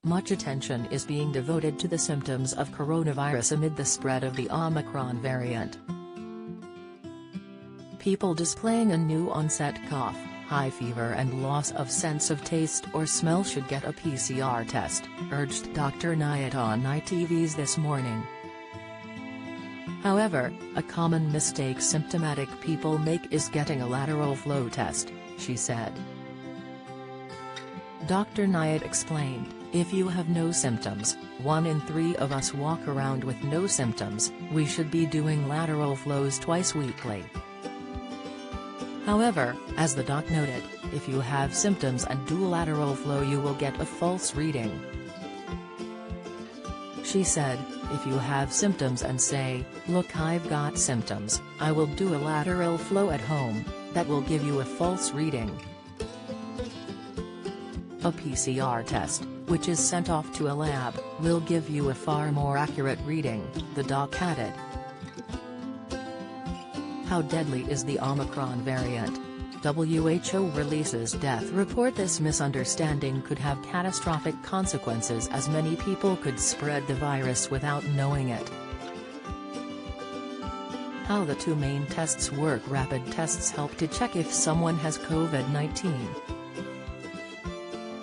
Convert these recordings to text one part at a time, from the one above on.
much attention is being devoted to the symptoms of coronavirus amid the spread of the Omicron variant. People displaying a new onset cough, high fever and loss of sense of taste or smell should get a PCR test, urged Dr. Nayat on ITV's This Morning. However, a common mistake symptomatic people make is getting a lateral flow test, she said. Dr. Nayat explained, if you have no symptoms, 1 in 3 of us walk around with no symptoms, we should be doing lateral flows twice weekly. However, as the doc noted, if you have symptoms and do lateral flow you will get a false reading. She said, if you have symptoms and say, look, I've got symptoms, I will do a lateral flow at home, that will give you a false reading. A PCR test, which is sent off to a lab, will give you a far more accurate reading, the doc added. How deadly is the Omicron variant? WHO releases death report. This misunderstanding could have catastrophic consequences as many people could spread the virus without knowing it. How the two main tests work. Rapid tests help to check if someone has COVID-19.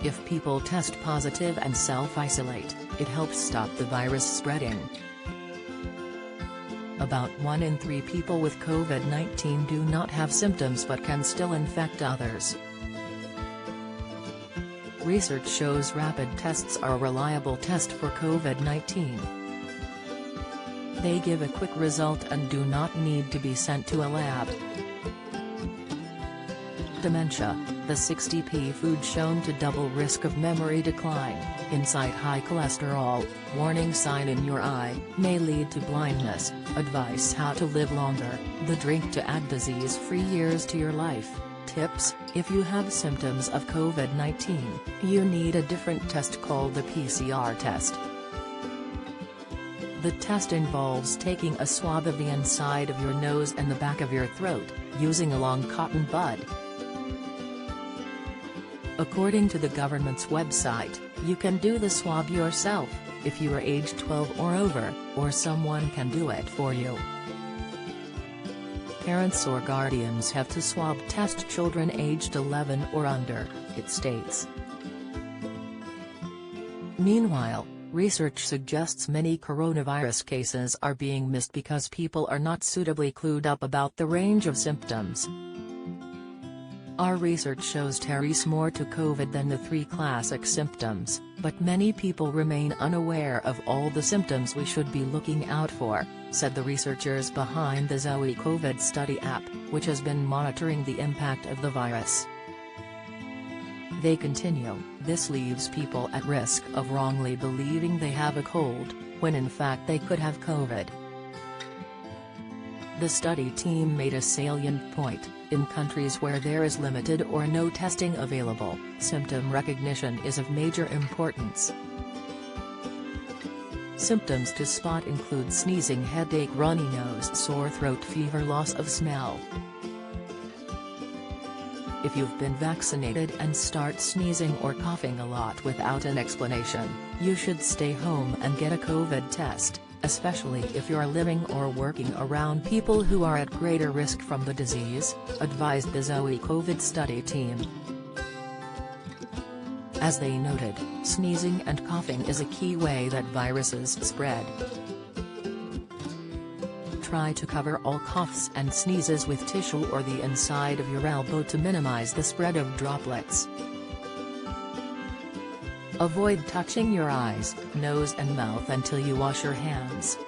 If people test positive and self-isolate, it helps stop the virus spreading. About 1 in 3 people with COVID-19 do not have symptoms but can still infect others. Research shows rapid tests are a reliable test for COVID-19. They give a quick result and do not need to be sent to a lab. Dementia, the 60p food shown to double risk of memory decline, incite high cholesterol, warning sign in your eye, may lead to blindness, advice how to live longer, the drink to add disease-free years to your life, tips, if you have symptoms of COVID-19, you need a different test called the PCR test. The test involves taking a swab of the inside of your nose and the back of your throat, using a long cotton bud. According to the government's website, you can do the swab yourself, if you are age 12 or over, or someone can do it for you. Parents or guardians have to swab test children aged 11 or under, it states. Meanwhile, research suggests many coronavirus cases are being missed because people are not suitably clued up about the range of symptoms. Our research shows there's more to COVID than the 3 classic symptoms, but many people remain unaware of all the symptoms we should be looking out for, said the researchers behind the Zoe COVID Study app, which has been monitoring the impact of the virus. They continue, this leaves people at risk of wrongly believing they have a cold, when in fact they could have COVID. The study team made a salient point. In countries where there is limited or no testing available, symptom recognition is of major importance. Symptoms to spot include sneezing, headache, runny nose, sore throat, fever, loss of smell. If you've been vaccinated and start sneezing or coughing a lot without an explanation, you should stay home and get a COVID test, especially if you're living or working around people who are at greater risk from the disease, advised the Zoe COVID Study team. As they noted, sneezing and coughing is a key way that viruses spread. Try to cover all coughs and sneezes with tissue or the inside of your elbow to minimize the spread of droplets. Avoid touching your eyes, nose and mouth until you wash your hands.